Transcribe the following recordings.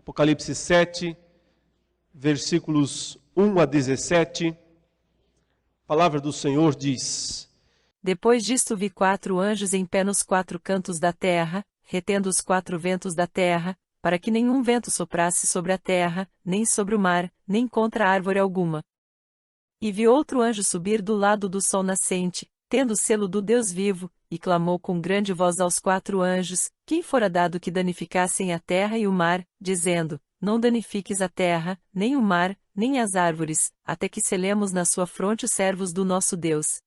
Apocalipse 7, versículos 1 a 17, a palavra do Senhor diz: Depois disto vi 4 anjos em pé nos 4 cantos da terra, retendo os 4 ventos da terra, para que nenhum vento soprasse sobre a terra, nem sobre o mar, nem contra árvore alguma. E vi outro anjo subir do lado do sol nascente, tendo o selo do Deus vivo, e clamou com grande voz aos 4 anjos, quem fora dado que danificassem a terra e o mar, dizendo: Não danifiques a terra, nem o mar, nem as árvores, até que selemos na sua fronte os servos do nosso Deus.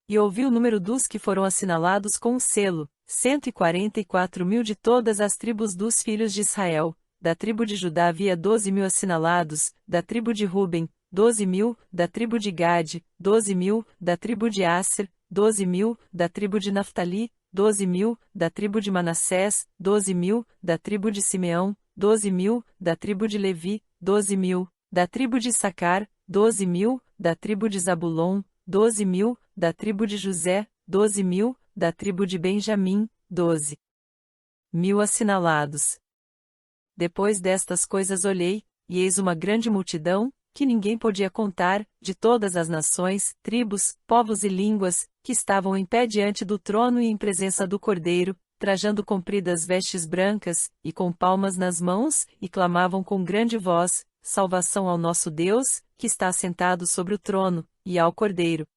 E ouvi o número dos que foram assinalados com o selo, 144.000 de todas as tribos dos filhos de Israel. Da tribo de Judá havia 12.000 assinalados, da tribo de Ruben, 12.000, da tribo de Gade, 12.000, da tribo de Asser, 12.000, da tribo de Naftali, 12.000, da tribo de Manassés, 12.000, da tribo de Simeão, 12.000, da tribo de Levi, 12.000, da tribo de Issacar, 12.000, da tribo de Zabulon, 12.000, da tribo de José, 12.000, da tribo de Benjamim, 12.000 assinalados. Depois destas coisas olhei, e eis uma grande multidão, que ninguém podia contar, de todas as nações, tribos, povos e línguas, que estavam em pé diante do trono e em presença do Cordeiro, trajando compridas vestes brancas, e com palmas nas mãos, e clamavam com grande voz: Salvação ao nosso Deus, que está assentado sobre o trono, e ao Cordeiro.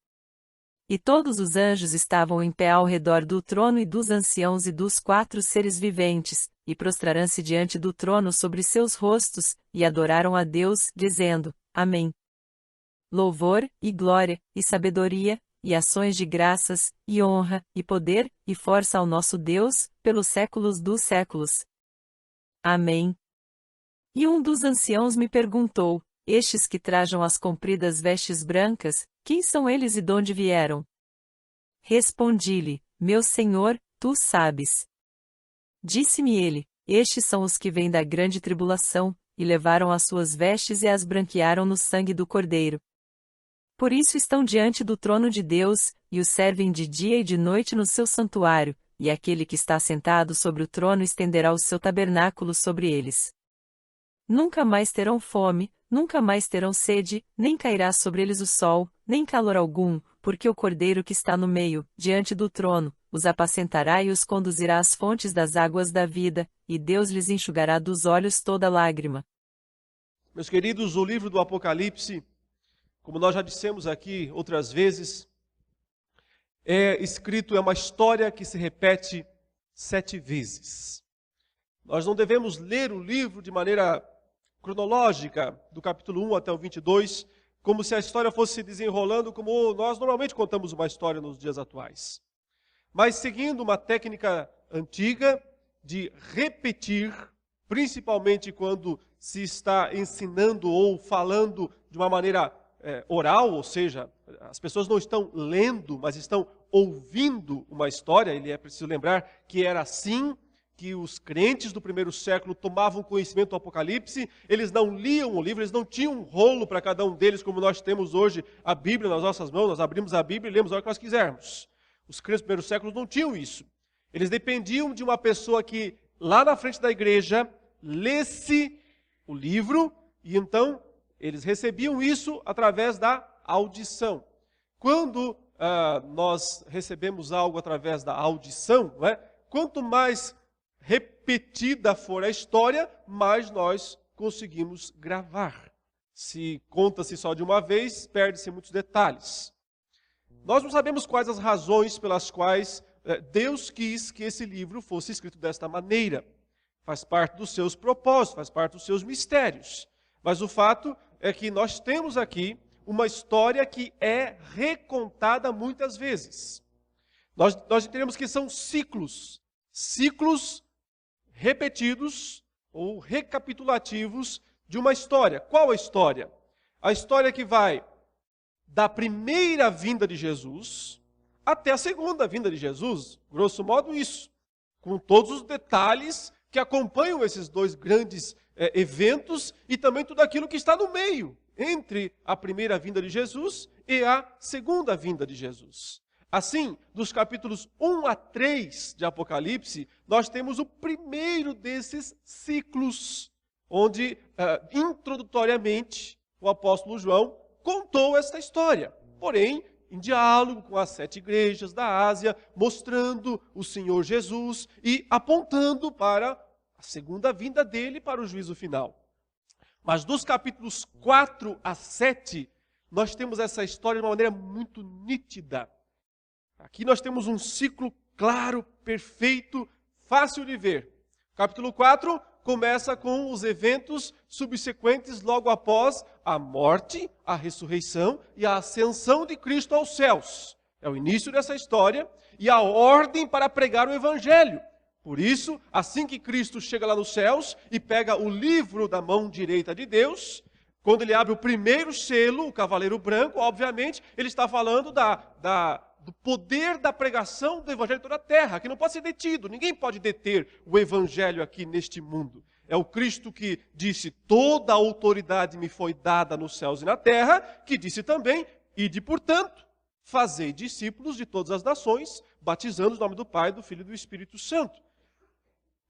E todos os anjos estavam em pé ao redor do trono e dos anciãos e dos 4 seres viventes, e prostraram-se diante do trono sobre seus rostos, e adoraram a Deus, dizendo: Amém. Louvor, e glória, e sabedoria, e ações de graças, e honra, e poder, e força ao nosso Deus, pelos séculos dos séculos. Amém. E um dos anciãos me perguntou: Estes que trajam as compridas vestes brancas, quem são eles e donde vieram? Respondi-lhe: Meu Senhor, tu sabes. Disse-me ele: Estes são os que vêm da grande tribulação, e levaram as suas vestes e as branquearam no sangue do Cordeiro. Por isso estão diante do trono de Deus, e o servem de dia e de noite no seu santuário, e aquele que está sentado sobre o trono estenderá o seu tabernáculo sobre eles. Nunca mais terão fome, nunca mais terão sede, nem cairá sobre eles o sol, nem calor algum, porque o Cordeiro que está no meio, diante do trono, os apacentará e os conduzirá às fontes das águas da vida, e Deus lhes enxugará dos olhos toda lágrima. Meus queridos, o livro do Apocalipse, como nós já dissemos aqui outras vezes, é uma história que se repete 7 vezes. Nós não devemos ler o livro de maneira cronológica, do capítulo 1 até o 22, como se a história fosse se desenrolando como nós normalmente contamos uma história nos dias atuais. Mas seguindo uma técnica antiga de repetir, principalmente quando se está ensinando ou falando de uma maneira oral, ou seja, as pessoas não estão lendo, mas estão ouvindo uma história. E é preciso lembrar que era assim que os crentes do primeiro século tomavam conhecimento do Apocalipse. Eles não liam o livro, eles não tinham um rolo para cada um deles, como nós temos hoje a Bíblia nas nossas mãos. Nós abrimos a Bíblia e lemos a hora que nós quisermos. Os crentes do primeiro século não tinham isso. Eles dependiam de uma pessoa que, lá na frente da igreja, lesse o livro, e então eles recebiam isso através da audição. Quando nós recebemos algo através da audição, quanto mais repetida for a história, mais nós conseguimos gravar. Se conta-se só de uma vez, perde-se muitos detalhes. Nós não sabemos quais as razões pelas quais Deus quis que esse livro fosse escrito desta maneira. Faz parte dos seus propósitos, faz parte dos seus mistérios. Mas o fato é que nós temos aqui uma história que é recontada muitas vezes. Nós entendemos que são ciclos repetidos ou recapitulativos de uma história. Qual a história? A história que vai da primeira vinda de Jesus até a segunda vinda de Jesus, grosso modo isso, com todos os detalhes que acompanham esses 2 grandes eventos e também tudo aquilo que está no meio, entre a primeira vinda de Jesus e a segunda vinda de Jesus. Assim, dos capítulos 1 a 3 de Apocalipse, nós temos o primeiro desses ciclos. onde, introdutoriamente, o apóstolo João contou esta história. Porém, em diálogo com as 7 igrejas da Ásia, mostrando o Senhor Jesus e apontando para a segunda vinda dele para o juízo final. Mas dos capítulos 4 a 7, nós temos essa história de uma maneira muito nítida. Aqui nós temos um ciclo claro, perfeito, fácil de ver. Capítulo 4 começa com os eventos subsequentes logo após a morte, a ressurreição e a ascensão de Cristo aos céus. É o início dessa história e a ordem para pregar o Evangelho. Por isso, assim que Cristo chega lá nos céus e pega o livro da mão direita de Deus, quando ele abre o primeiro selo, o cavaleiro branco, obviamente, ele está falando do poder da pregação do Evangelho em toda a terra, que não pode ser detido. Ninguém pode deter o Evangelho aqui neste mundo. É o Cristo que disse, toda a autoridade me foi dada nos céus e na terra, que disse também, ide, portanto, fazei discípulos de todas as nações, batizando o nome do Pai, do Filho e do Espírito Santo.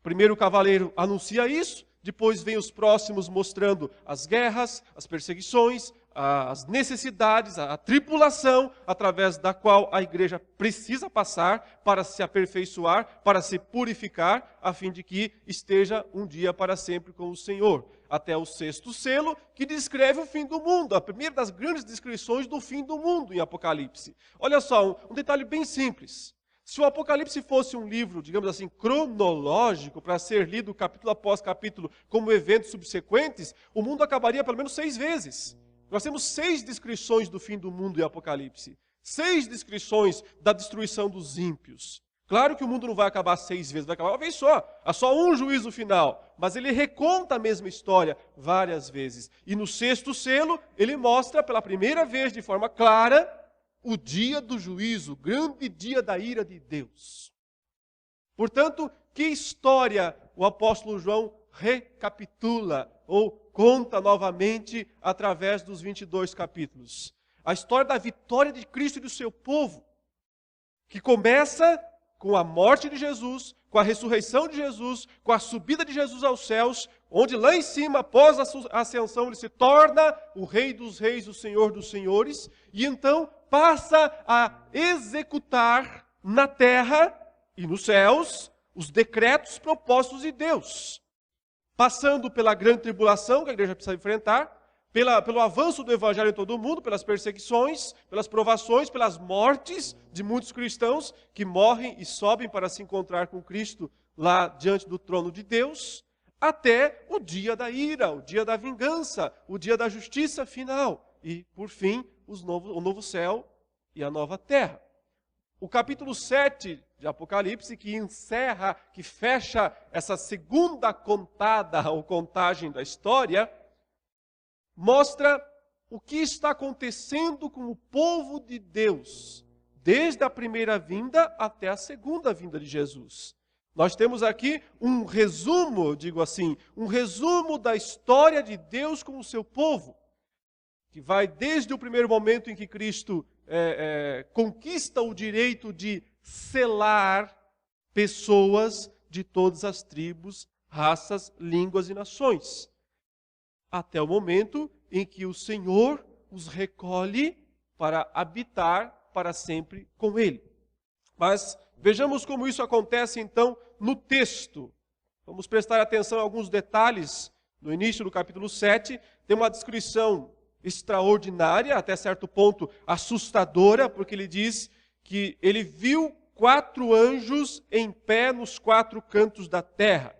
Primeiro o cavaleiro anuncia isso, depois vem os próximos mostrando as guerras, as perseguições, as necessidades, a tribulação através da qual a igreja precisa passar para se aperfeiçoar, para se purificar, a fim de que esteja um dia para sempre com o Senhor. Até o 6º selo, que descreve o fim do mundo, a primeira das grandes descrições do fim do mundo em Apocalipse. Olha só, um detalhe bem simples. Se o Apocalipse fosse um livro, digamos assim, cronológico, para ser lido capítulo após capítulo, como eventos subsequentes, o mundo acabaria pelo menos 6 vezes. Nós temos 6 descrições do fim do mundo em Apocalipse. 6 descrições da destruição dos ímpios. Claro que o mundo não vai acabar 6 vezes, vai acabar uma vez só. Há só um juízo final. Mas ele reconta a mesma história várias vezes. E no 6º selo, ele mostra pela primeira vez, de forma clara, o dia do juízo, o grande dia da ira de Deus. Portanto, que história o apóstolo João recapitula ou conta novamente através dos 22 capítulos? A história da vitória de Cristo e do seu povo, que começa com a morte de Jesus, com a ressurreição de Jesus, com a subida de Jesus aos céus, onde lá em cima, após a ascensão, ele se torna o Rei dos Reis, o Senhor dos Senhores, e então passa a executar na terra e nos céus os decretos propósitos de Deus. Passando pela grande tribulação que a igreja precisa enfrentar, pelo avanço do evangelho em todo o mundo, pelas perseguições, pelas provações, pelas mortes de muitos cristãos que morrem e sobem para se encontrar com Cristo lá diante do trono de Deus, até o dia da ira, o dia da vingança, o dia da justiça final. E, por fim, o novo céu e a nova terra. O capítulo 7 de Apocalipse, que encerra, que fecha essa segunda contada ou contagem da história, mostra o que está acontecendo com o povo de Deus, desde a primeira vinda até a segunda vinda de Jesus. Nós temos aqui um resumo, digo assim, um resumo da história de Deus com o seu povo, que vai desde o primeiro momento em que Cristo conquista o direito de selar pessoas de todas as tribos, raças, línguas e nações, até o momento em que o Senhor os recolhe para habitar para sempre com Ele. Mas vejamos como isso acontece então no texto. Vamos prestar atenção a alguns detalhes. No início do capítulo 7, tem uma descrição extraordinária, até certo ponto assustadora, porque ele diz que ele viu 4 anjos em pé nos 4 cantos da terra.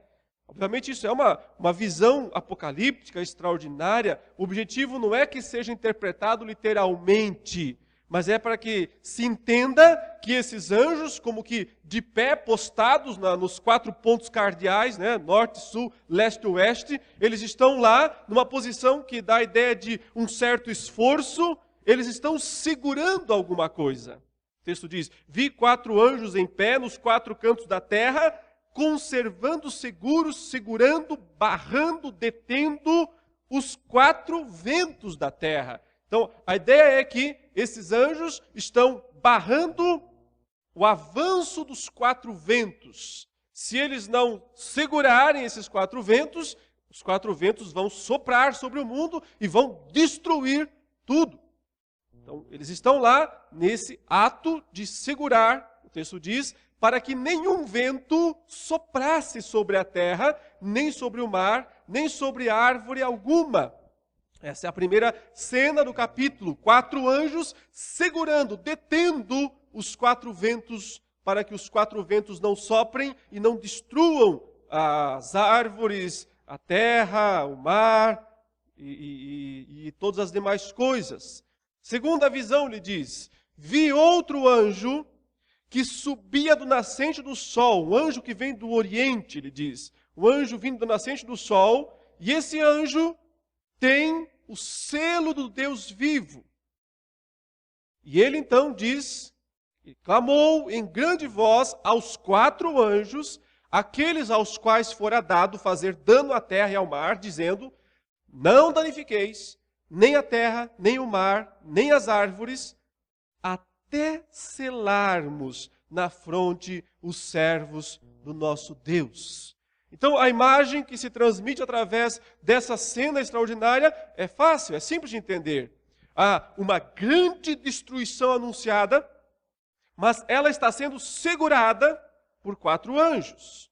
Obviamente isso é uma visão apocalíptica extraordinária. O objetivo não é que seja interpretado literalmente, mas é para que se entenda que esses anjos, como que de pé, postados nos 4 pontos cardeais, né, norte, sul, leste e oeste, eles estão lá numa posição que dá a ideia de um certo esforço, eles estão segurando alguma coisa. O texto diz, vi 4 anjos em pé nos 4 cantos da terra, conservando seguros, segurando, barrando, detendo os 4 ventos da terra. Então, a ideia é que esses anjos estão barrando o avanço dos 4 ventos. Se eles não segurarem esses 4 ventos, Os 4 ventos vão soprar sobre o mundo e vão destruir tudo. Então, eles estão lá nesse ato de segurar, o texto diz, para que nenhum vento soprasse sobre a terra, nem sobre o mar, nem sobre árvore alguma. Essa é a primeira cena do capítulo. 4 anjos segurando, detendo os 4 ventos, para que os 4 ventos não soprem e não destruam as árvores, a terra, o mar e todas as demais coisas. Segunda visão, ele diz: vi outro anjo que subia do nascente do sol, um anjo que vem do oriente, ele diz. O anjo vindo do nascente do sol, e esse anjo tem o selo do Deus vivo. E ele então diz, e clamou em grande voz aos 4 anjos, aqueles aos quais fora dado fazer dano à terra e ao mar, dizendo: não danifiqueis nem a terra, nem o mar, nem as árvores, até selarmos na fronte os servos do nosso Deus. Então, a imagem que se transmite através dessa cena extraordinária é fácil, é simples de entender. Há uma grande destruição anunciada, mas ela está sendo segurada por 4 anjos.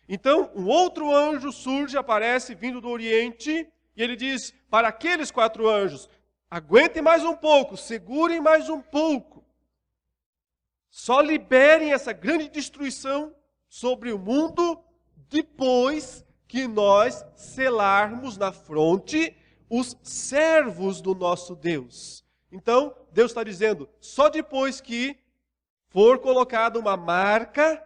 Então, um outro anjo surge, aparece, vindo do Oriente, e ele diz para aqueles 4 anjos: aguentem mais um pouco, segurem mais um pouco. Só liberem essa grande destruição sobre o mundo depois que nós selarmos na fronte os servos do nosso Deus. Então, Deus está dizendo, só depois que for colocada uma marca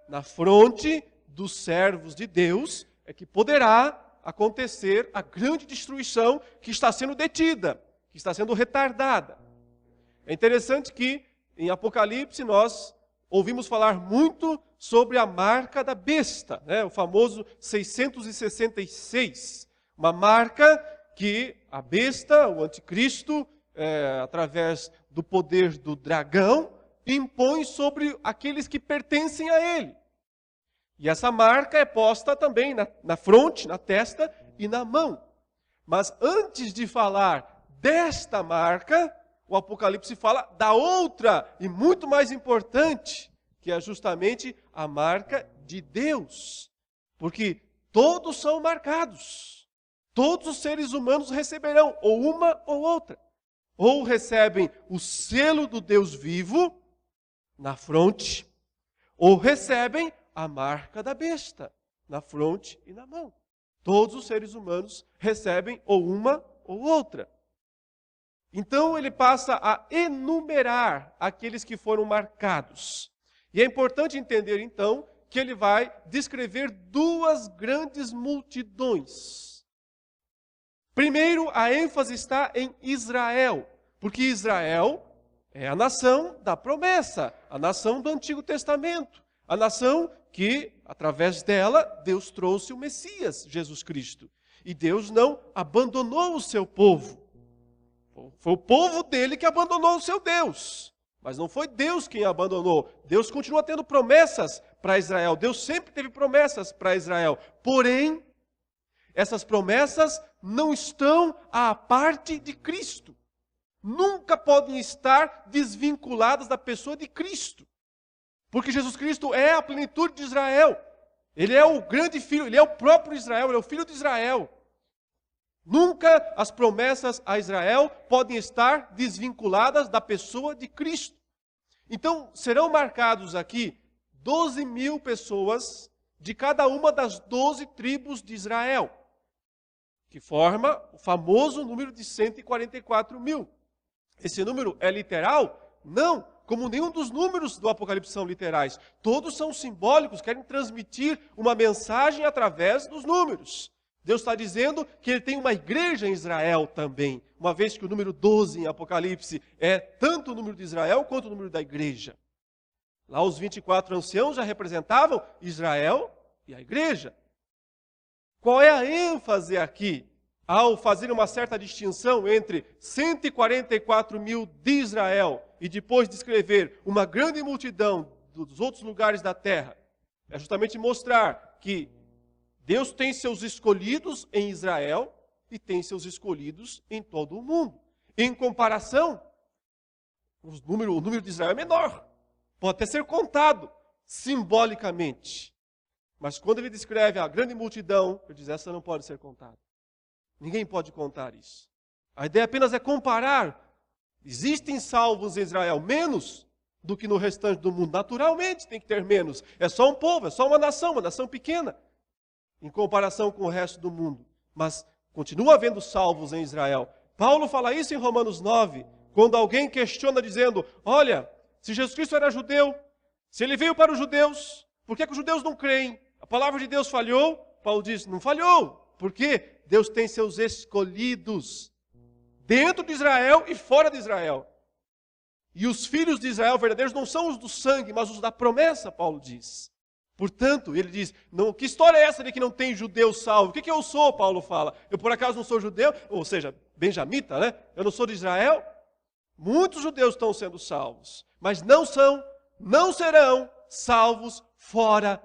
na fronte dos servos de Deus, é que poderá acontecer a grande destruição que está sendo detida, que está sendo retardada. É interessante que em Apocalipse nós ouvimos falar muito sobre a marca da besta, né? O famoso 666. Uma marca que a besta, o anticristo, através do poder do dragão, impõe sobre aqueles que pertencem a ele. E essa marca é posta também na fronte, na testa e na mão. Mas antes de falar desta marca, o Apocalipse fala da outra e muito mais importante, que é justamente a marca de Deus. Porque todos são marcados. Todos os seres humanos receberão ou uma ou outra. Ou recebem o selo do Deus vivo na fronte, ou recebem a marca da besta na fronte e na mão. Todos os seres humanos recebem ou uma ou outra. Então ele passa a enumerar aqueles que foram marcados. E é importante entender então que ele vai descrever 2 grandes multidões. Primeiro, a ênfase está em Israel, porque Israel é a nação da promessa, a nação do Antigo Testamento, a nação que, através dela, Deus trouxe o Messias, Jesus Cristo. E Deus não abandonou o seu povo. Foi o povo dele que abandonou o seu Deus. Mas não foi Deus quem abandonou. Deus continua tendo promessas para Israel. Deus sempre teve promessas para Israel. Porém, essas promessas não estão à parte de Cristo. Nunca podem estar desvinculadas da pessoa de Cristo. Porque Jesus Cristo é a plenitude de Israel. Ele é o grande filho, ele é o próprio Israel, ele é o filho de Israel. Nunca as promessas a Israel podem estar desvinculadas da pessoa de Cristo. Então, serão marcados aqui 12.000 pessoas de cada uma das 12 tribos de Israel, que forma o famoso número de 144.000. Esse número é literal? Não, como nenhum dos números do Apocalipse são literais. Todos são simbólicos, querem transmitir uma mensagem através dos números. Deus está dizendo que ele tem uma igreja em Israel também, uma vez que o número 12 em Apocalipse é tanto o número de Israel quanto o número da igreja. Lá os 24 anciãos já representavam Israel e a igreja. Qual é a ênfase aqui ao fazer uma certa distinção entre 144.000 de Israel e depois descrever uma grande multidão dos outros lugares da terra? É justamente mostrar que Deus tem seus escolhidos em Israel e tem seus escolhidos em todo o mundo. Em comparação, o número de Israel é menor. Pode até ser contado simbolicamente. Mas quando ele descreve a grande multidão, ele diz, essa não pode ser contada. Ninguém pode contar isso. A ideia apenas é comparar. Existem salvos em Israel menos do que no restante do mundo. Naturalmente tem que ter menos. É só um povo, é só uma nação pequena, em comparação com o resto do mundo. Mas continua havendo salvos em Israel. Paulo fala isso em Romanos 9, quando alguém questiona dizendo, olha, se Jesus Cristo era judeu, se ele veio para os judeus, por que os judeus não creem? A palavra de Deus falhou? Paulo diz, não falhou. Por quê? Deus tem seus escolhidos dentro de Israel e fora de Israel. E os filhos de Israel verdadeiros não são os do sangue, mas os da promessa, Paulo diz. Portanto, ele diz, não, que história é essa de que não tem judeu salvo? O que eu sou, Paulo fala? Eu por acaso não sou judeu? Ou seja, benjamita, né? Eu não sou de Israel? Muitos judeus estão sendo salvos, mas não serão salvos fora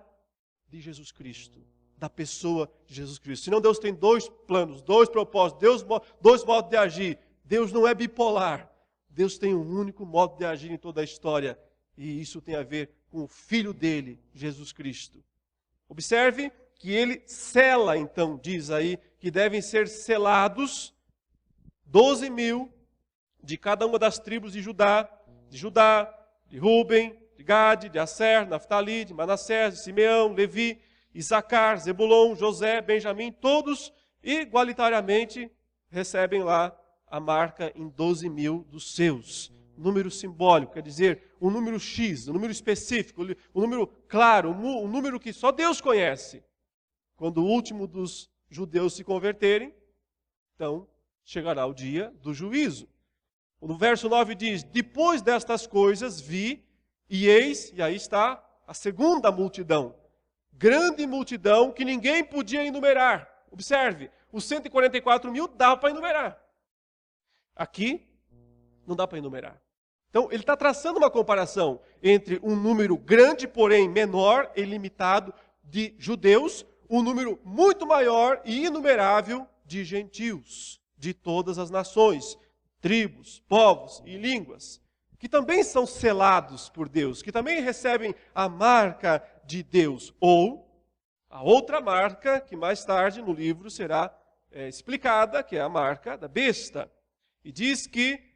de Jesus Cristo, da pessoa de Jesus Cristo. Senão Deus tem dois planos, dois propósitos, dois modos de agir. Deus não é bipolar. Deus tem um único modo de agir em toda a história. E isso tem a ver com o Filho dele, Jesus Cristo. Observe que ele sela, então, diz aí, que devem ser selados 12.000 de cada uma das tribos de Judá, de Rúben, de Gade, de Asser, Naftali, de Manassés, de Simeão, Levi, Issacar, Zebulon, José, Benjamim, todos igualitariamente recebem lá a marca em 12.000 dos seus. Número simbólico, quer dizer, um número X, um número específico, um número claro, um número que só Deus conhece. Quando o último dos judeus se converterem, então chegará o dia do juízo. No verso 9 diz, depois destas coisas vi, e eis, e aí está a segunda multidão. Grande multidão que ninguém podia enumerar. Observe, os 144.000 dá para enumerar. Aqui, não dá para enumerar. Então, ele está traçando uma comparação entre um número grande, porém menor e limitado de judeus, um número muito maior e inumerável de gentios, de todas as nações, tribos, povos e línguas, que também são selados por Deus, que também recebem a marca de Deus, ou a outra marca que mais tarde no livro será explicada, que é a marca da besta. E diz que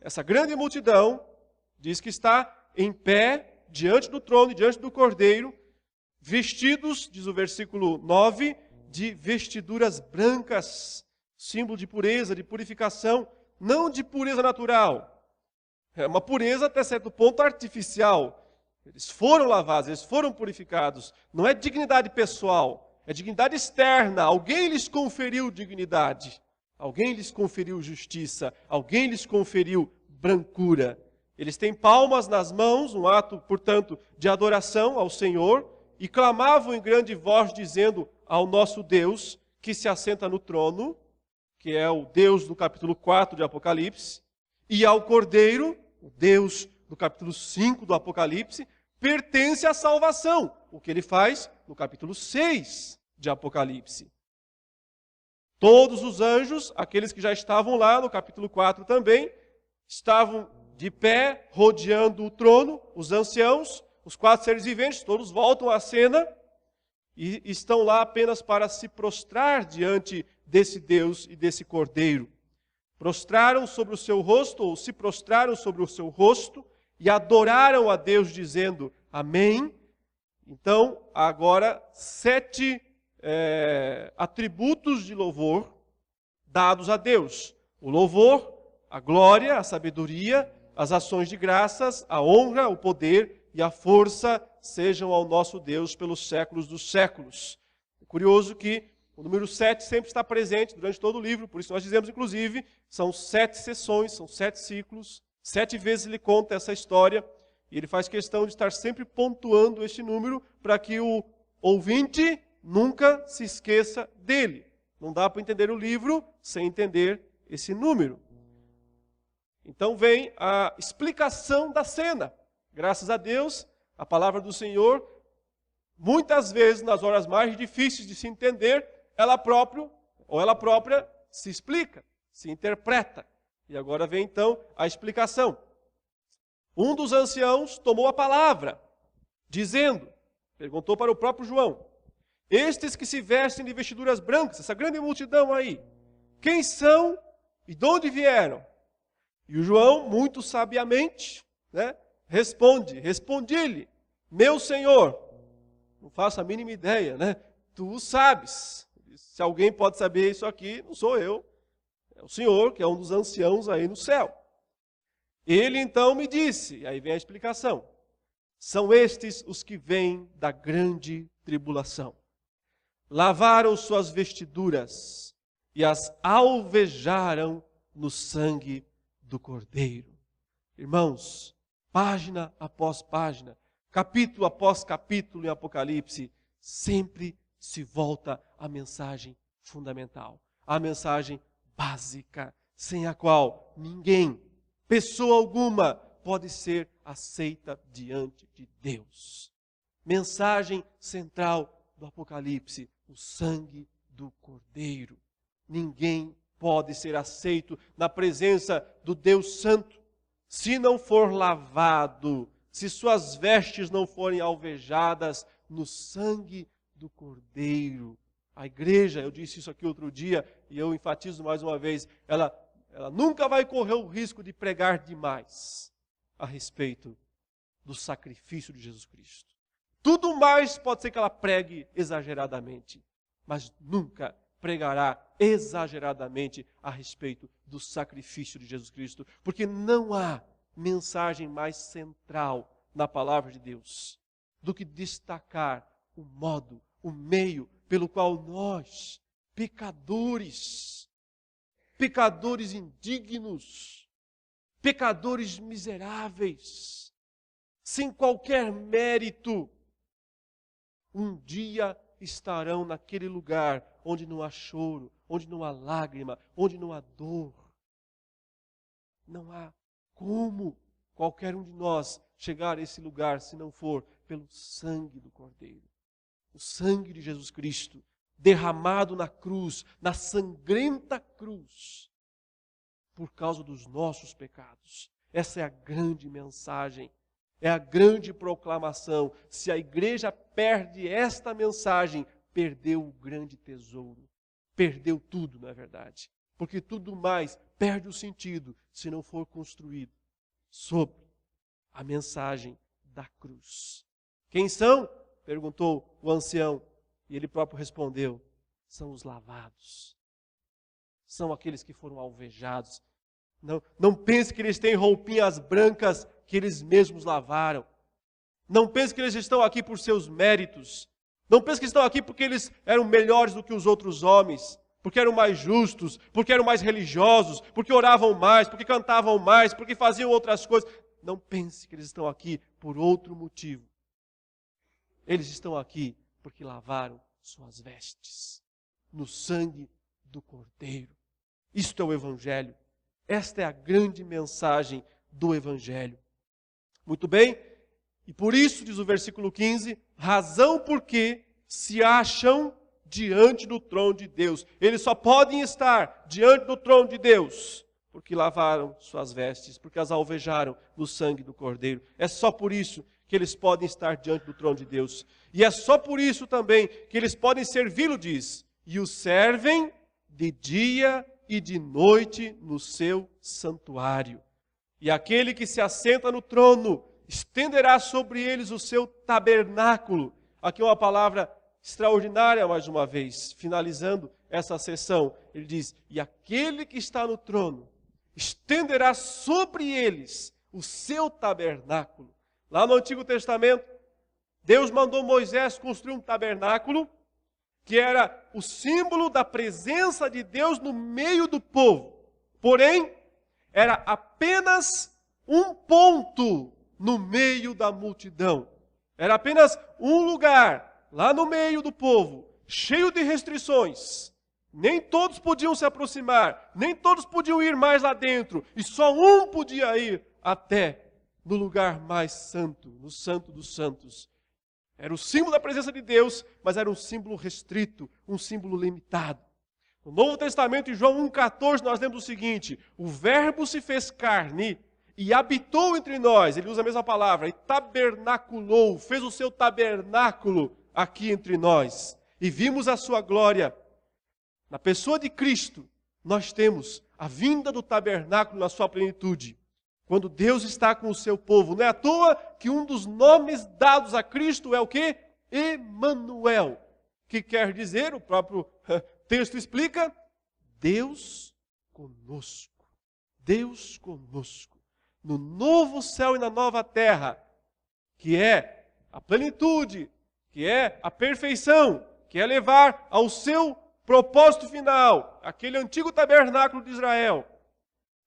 essa grande multidão, diz que está em pé diante do trono e diante do Cordeiro, vestidos, diz o versículo 9, de vestiduras brancas, símbolo de pureza, de purificação, não de pureza natural. É uma pureza até certo ponto artificial. Eles foram lavados, eles foram purificados. Não é dignidade pessoal, é dignidade externa. Alguém lhes conferiu dignidade. Alguém lhes conferiu justiça, alguém lhes conferiu brancura. Eles têm palmas nas mãos, um ato, portanto, de adoração ao Senhor, e clamavam em grande voz, dizendo ao nosso Deus, que se assenta no trono, que é o Deus do capítulo 4 de Apocalipse, e ao Cordeiro, o Deus do capítulo 5 do Apocalipse, pertence à salvação. O que ele faz no capítulo 6 de Apocalipse. Todos os anjos, aqueles que já estavam lá no capítulo 4 também, estavam de pé, rodeando o trono, os anciãos, os 4 seres viventes, todos voltam à cena e estão lá apenas para se prostrar diante desse Deus e desse Cordeiro. Prostraram sobre o seu rosto, ou se prostraram sobre o seu rosto, e adoraram a Deus dizendo, amém. Então, agora, 7 atributos de louvor dados a Deus. O louvor, a glória, a sabedoria, as ações de graças, a honra, o poder e a força sejam ao nosso Deus pelos séculos dos séculos. É curioso que o número 7 sempre está presente durante todo o livro, por isso nós dizemos, inclusive, são 7 sessões, são 7 ciclos, 7 vezes ele conta essa história, e ele faz questão de estar sempre pontuando este número para que o ouvinte nunca se esqueça dele. Não dá para entender o livro sem entender esse número. Então vem a explicação da cena. Graças a Deus, a palavra do Senhor muitas vezes, nas horas mais difíceis de se entender, ela própria se explica, se interpreta. E agora vem então a explicação. Um dos anciãos tomou a palavra, dizendo, perguntou para o próprio João, estes que se vestem de vestiduras brancas, essa grande multidão aí, quem são e de onde vieram? E o João, muito sabiamente, respondi-lhe, meu Senhor, não faço a mínima ideia, tu sabes. Se alguém pode saber isso aqui, não sou eu, é o Senhor, que é um dos anciãos aí no céu. Ele então me disse, e aí vem a explicação, são estes os que vêm da grande tribulação. Lavaram suas vestiduras e as alvejaram no sangue do Cordeiro. Irmãos, página após página, capítulo após capítulo em Apocalipse, sempre se volta à mensagem fundamental, à mensagem básica, sem a qual ninguém, pessoa alguma, pode ser aceita diante de Deus. Mensagem central do Apocalipse, o sangue do Cordeiro. Ninguém pode ser aceito na presença do Deus Santo se não for lavado, se suas vestes não forem alvejadas no sangue do Cordeiro. A igreja, eu disse isso aqui outro dia e eu enfatizo mais uma vez, ela nunca vai correr o risco de pregar demais a respeito do sacrifício de Jesus Cristo. Tudo mais pode ser que ela pregue exageradamente, mas nunca pregará exageradamente a respeito do sacrifício de Jesus Cristo, porque não há mensagem mais central na palavra de Deus do que destacar o modo, o meio pelo qual nós, pecadores indignos, pecadores miseráveis, sem qualquer mérito, um dia estarão naquele lugar onde não há choro, onde não há lágrima, onde não há dor. Não há como qualquer um de nós chegar a esse lugar se não for pelo sangue do Cordeiro. O sangue de Jesus Cristo, derramado na cruz, na sangrenta cruz, por causa dos nossos pecados. Essa é a grande mensagem, é a grande proclamação. Se a igreja perde esta mensagem, perdeu o grande tesouro. Perdeu tudo, na verdade. Porque tudo mais perde o sentido se não for construído sobre a mensagem da cruz. Quem são? Perguntou o ancião. E ele próprio respondeu, são os lavados. São aqueles que foram alvejados. Não pense que eles têm roupinhas brancas que eles mesmos lavaram. Não pense que eles estão aqui por seus méritos. Não pense que estão aqui porque eles eram melhores do que os outros homens, porque eram mais justos, porque eram mais religiosos, porque oravam mais, porque cantavam mais, porque faziam outras coisas. Não pense que eles estão aqui por outro motivo. Eles estão aqui porque lavaram suas vestes no sangue do Cordeiro. Isto é o Evangelho. Esta é a grande mensagem do Evangelho. Muito bem, e por isso, diz o versículo 15, razão porque se acham diante do trono de Deus. Eles só podem estar diante do trono de Deus porque lavaram suas vestes, porque as alvejaram no sangue do Cordeiro. É só por isso que eles podem estar diante do trono de Deus. E é só por isso também que eles podem servi-lo, diz, e o servem de dia e de noite no seu santuário. E aquele que se assenta no trono estenderá sobre eles o seu tabernáculo. Aqui é uma palavra extraordinária, mais uma vez, finalizando essa sessão. Ele diz, e aquele que está no trono estenderá sobre eles o seu tabernáculo. Lá no Antigo Testamento, Deus mandou Moisés construir um tabernáculo que era o símbolo da presença de Deus no meio do povo. Porém, era apenas um ponto no meio da multidão. Era apenas um lugar, lá no meio do povo, cheio de restrições. Nem todos podiam se aproximar, nem todos podiam ir mais lá dentro, e só um podia ir até no lugar mais santo, no Santo dos Santos. Era o símbolo da presença de Deus, mas era um símbolo restrito, um símbolo limitado. No Novo Testamento, em João 1,14, nós lemos o seguinte: o Verbo se fez carne e habitou entre nós. Ele usa a mesma palavra, e tabernaculou, fez o seu tabernáculo aqui entre nós. E vimos a sua glória. Na pessoa de Cristo, nós temos a vinda do tabernáculo na sua plenitude. Quando Deus está com o seu povo. Não é à toa que um dos nomes dados a Cristo é o quê? Emanuel. Que quer dizer, o próprio texto explica, Deus conosco. Deus conosco. No novo céu e na nova terra, que é a plenitude, que é a perfeição, que é levar ao seu propósito final, aquele antigo tabernáculo de Israel,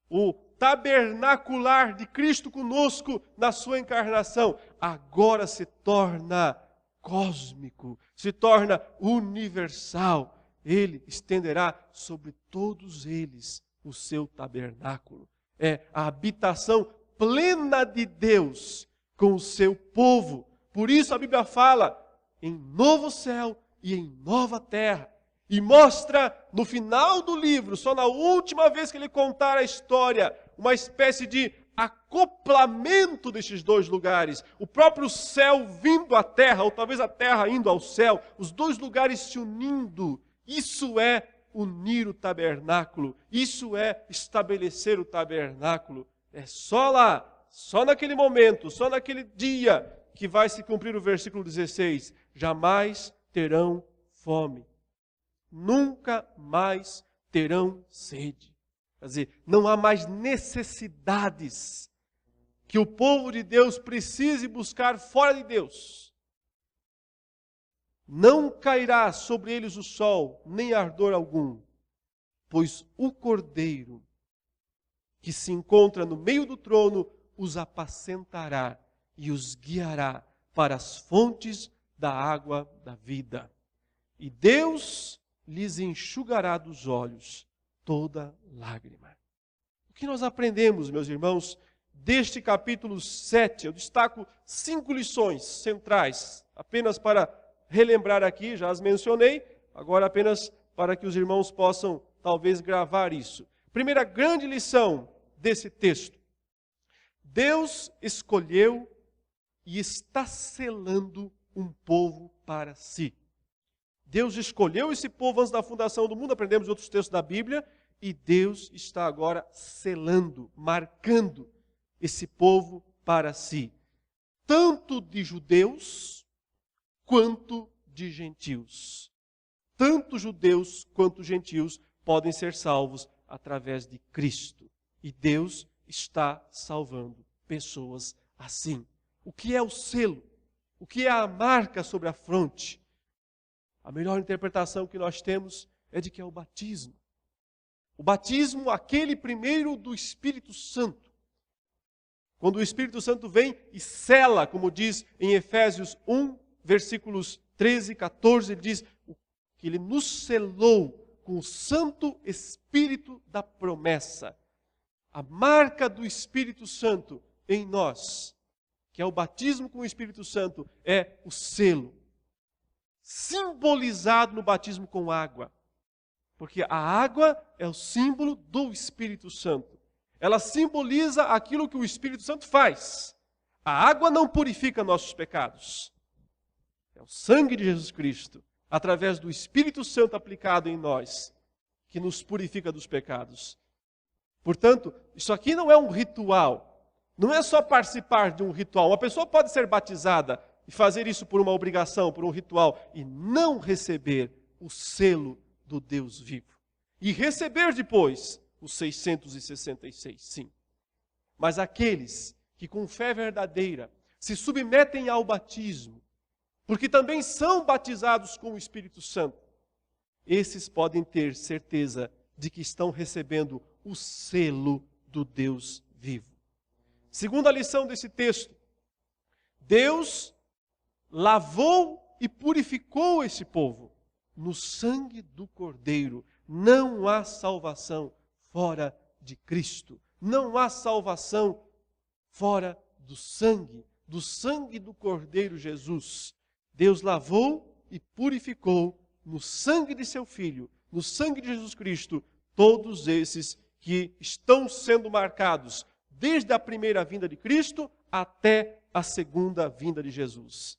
o tabernacular de Cristo conosco na sua encarnação, agora se torna cósmico, se torna universal. Ele estenderá sobre todos eles o seu tabernáculo. É a habitação plena de Deus com o seu povo. Por isso a Bíblia fala em novo céu e em nova terra. E mostra no final do livro, só na última vez que ele contar a história, uma espécie de acoplamento destes dois lugares. O próprio céu vindo à terra, ou talvez a terra indo ao céu, os dois lugares se unindo. Isso é unir o tabernáculo, isso é estabelecer o tabernáculo. É só lá, só naquele momento, só naquele dia que vai se cumprir o versículo 16. Jamais terão fome. Nunca mais terão sede. Quer dizer, não há mais necessidades que o povo de Deus precise buscar fora de Deus. Não cairá sobre eles o sol, nem ardor algum, pois o Cordeiro que se encontra no meio do trono os apacentará e os guiará para as fontes da água da vida. E Deus lhes enxugará dos olhos toda lágrima. O que nós aprendemos, meus irmãos, deste capítulo 7? Eu destaco 5 lições centrais, apenas para relembrar aqui, já as mencionei, agora apenas para que os irmãos possam talvez gravar isso. Primeira grande lição desse texto: Deus escolheu e está selando um povo para si. Deus escolheu esse povo antes da fundação do mundo, aprendemos em outros textos da Bíblia, e Deus está agora selando, marcando esse povo para si. Tanto de judeus, quanto de gentios. Tanto judeus quanto gentios podem ser salvos através de Cristo. E Deus está salvando pessoas assim. O que é o selo? O que é a marca sobre a fronte? A melhor interpretação que nós temos é de que é o batismo. O batismo, aquele primeiro do Espírito Santo. Quando o Espírito Santo vem e sela, como diz em Efésios 1, versículos 13 e 14, ele diz que ele nos selou com o Santo Espírito da promessa. A marca do Espírito Santo em nós, que é o batismo com o Espírito Santo, é o selo. Simbolizado no batismo com água. Porque a água é o símbolo do Espírito Santo. Ela simboliza aquilo que o Espírito Santo faz. A água não purifica nossos pecados. É o sangue de Jesus Cristo, através do Espírito Santo aplicado em nós, que nos purifica dos pecados. Portanto, isso aqui não é um ritual. Não é só participar de um ritual. Uma pessoa pode ser batizada e fazer isso por uma obrigação, por um ritual, e não receber o selo do Deus vivo. E receber depois os 666, sim. Mas aqueles que com fé verdadeira se submetem ao batismo, porque também são batizados com o Espírito Santo, esses podem ter certeza de que estão recebendo o selo do Deus vivo. Segunda lição desse texto: Deus lavou e purificou esse povo no sangue do Cordeiro. Não há salvação fora de Cristo. Não há salvação fora do sangue do Cordeiro Jesus. Deus lavou e purificou no sangue de seu Filho, no sangue de Jesus Cristo, todos esses que estão sendo marcados desde a primeira vinda de Cristo até a segunda vinda de Jesus.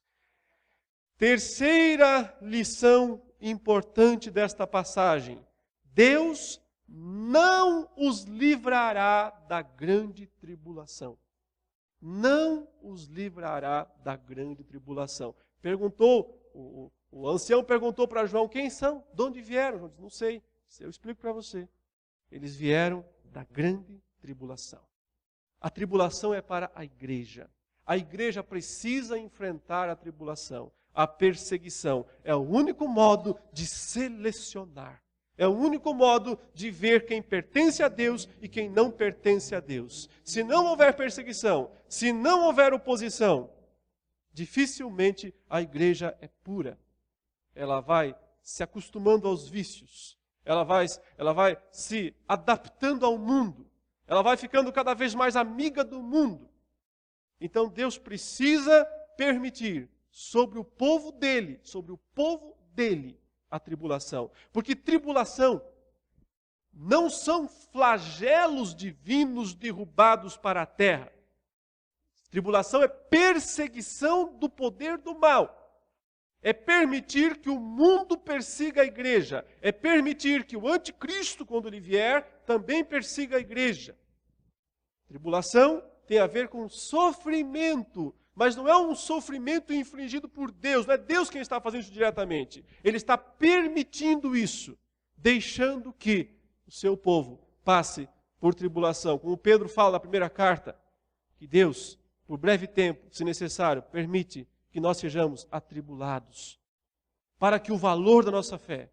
Terceira lição importante desta passagem: Deus não os livrará da grande tribulação. Não os livrará da grande tribulação. O ancião perguntou para João: quem são? De onde vieram? João disse: não sei. Eu explico para você. Eles vieram da grande tribulação. A tribulação é para a igreja. A igreja precisa enfrentar a tribulação, a perseguição. É o único modo de selecionar. É o único modo de ver quem pertence a Deus e quem não pertence a Deus. Se não houver perseguição, se não houver oposição, dificilmente a igreja é pura. Ela vai se acostumando aos vícios. Ela vai se adaptando ao mundo. Ela vai ficando cada vez mais amiga do mundo. Então Deus precisa permitir sobre o povo dele, a tribulação. Porque tribulação não são flagelos divinos derrubados para a terra. Tribulação é perseguição do poder do mal. É permitir que o mundo persiga a igreja. É permitir que o anticristo, quando ele vier, também persiga a igreja. Tribulação tem a ver com sofrimento, mas não é um sofrimento infligido por Deus. Não é Deus quem está fazendo isso diretamente. Ele está permitindo isso, deixando que o seu povo passe por tribulação. Como Pedro fala na primeira carta, que Deus, por breve tempo, se necessário, permite que nós sejamos atribulados, para que o valor da nossa fé,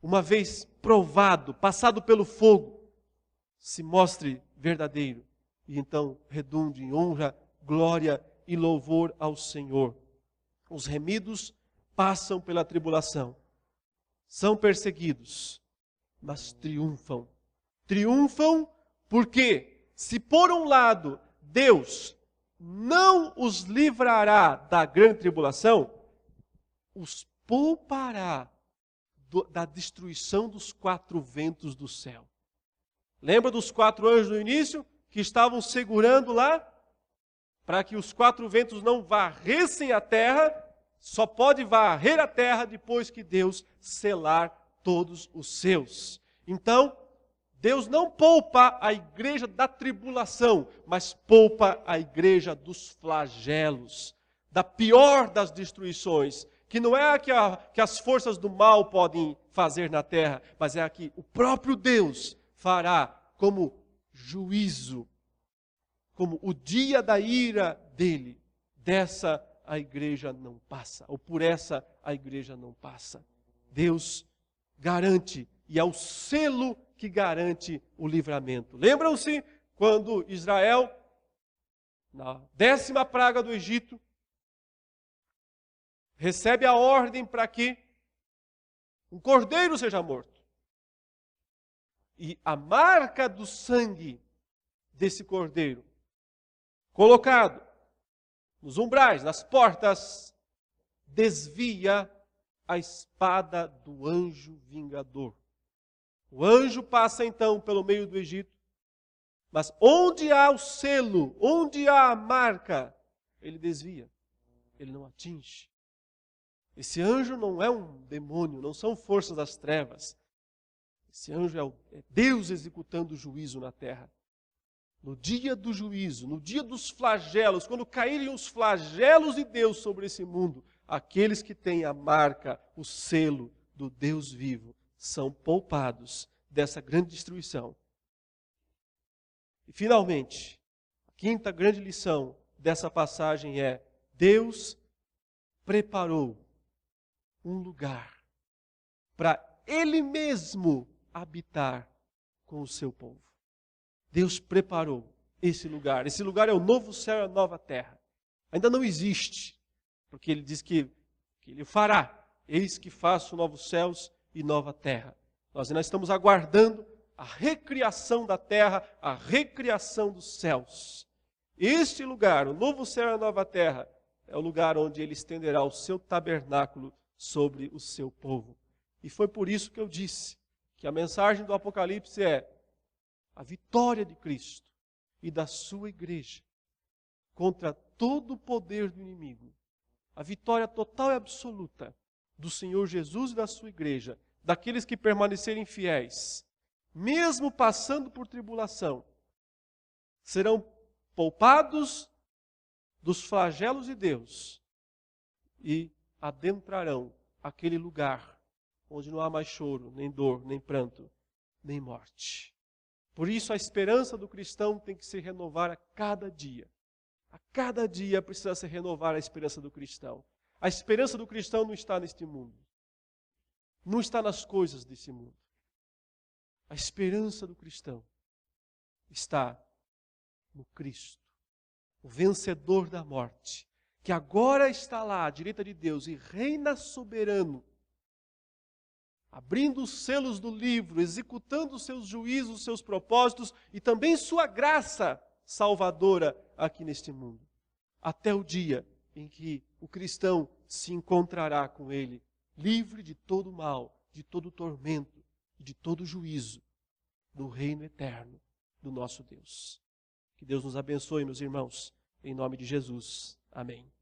uma vez provado, passado pelo fogo, se mostre verdadeiro e então redunde em honra, glória e louvor ao Senhor. Os remidos passam pela tribulação, são perseguidos, mas triunfam. Triunfam porque, se por um lado Deus não os livrará da grande tribulação, os poupará da destruição dos quatro ventos do céu. Lembra dos quatro anjos no início que estavam segurando lá? Para que os quatro ventos não varressem a terra, só pode varrer a terra depois que Deus selar todos os seus. Então, Deus não poupa a igreja da tribulação, mas poupa a igreja dos flagelos, da pior das destruições, que não é a que as forças do mal podem fazer na terra, mas é a que o próprio Deus fará como juízo, como o dia da ira dele. Dessa a igreja não passa, ou por essa a igreja não passa. Deus garante, e é o selo que garante o livramento. Lembram-se quando Israel, na 10ª praga do Egito, recebe a ordem para que um cordeiro seja morto. E a marca do sangue desse cordeiro, colocado nos umbrais, nas portas, desvia a espada do anjo vingador. O anjo passa então pelo meio do Egito, mas onde há o selo, onde há a marca, ele desvia, ele não atinge. Esse anjo não é um demônio, não são forças das trevas. Esse anjo é Deus executando o juízo na terra. No dia do juízo, no dia dos flagelos, quando caírem os flagelos de Deus sobre esse mundo, aqueles que têm a marca, o selo do Deus vivo, são poupados dessa grande destruição. E finalmente, a quinta grande lição dessa passagem é: Deus preparou um lugar para Ele mesmo habitar com o seu povo. Deus preparou esse lugar. Esse lugar é o novo céu e a nova terra. Ainda não existe, porque Ele diz que Ele fará. Eis que faço novos céus e nova terra. Nós ainda estamos aguardando a recriação da terra, a recriação dos céus. Este lugar, o novo céu e a nova terra, é o lugar onde ele estenderá o seu tabernáculo sobre o seu povo. E foi por isso que eu disse que a mensagem do Apocalipse é a vitória de Cristo e da sua igreja contra todo o poder do inimigo. A vitória total e absoluta do Senhor Jesus e da sua igreja, daqueles que permanecerem fiéis, mesmo passando por tribulação, serão poupados dos flagelos de Deus e adentrarão aquele lugar onde não há mais choro, nem dor, nem pranto, nem morte. Por isso a esperança do cristão tem que se renovar a cada dia. A cada dia precisa se renovar a esperança do cristão. A esperança do cristão não está neste mundo. Não está nas coisas desse mundo. A esperança do cristão está no Cristo, o vencedor da morte, que agora está lá à direita de Deus e reina soberano, abrindo os selos do livro, executando os seus juízos, os seus propósitos e também sua graça salvadora aqui neste mundo. Até o dia em que o cristão se encontrará com ele, livre de todo mal, de todo tormento, de todo juízo, no reino eterno do nosso Deus. Que Deus nos abençoe, meus irmãos, em nome de Jesus. Amém.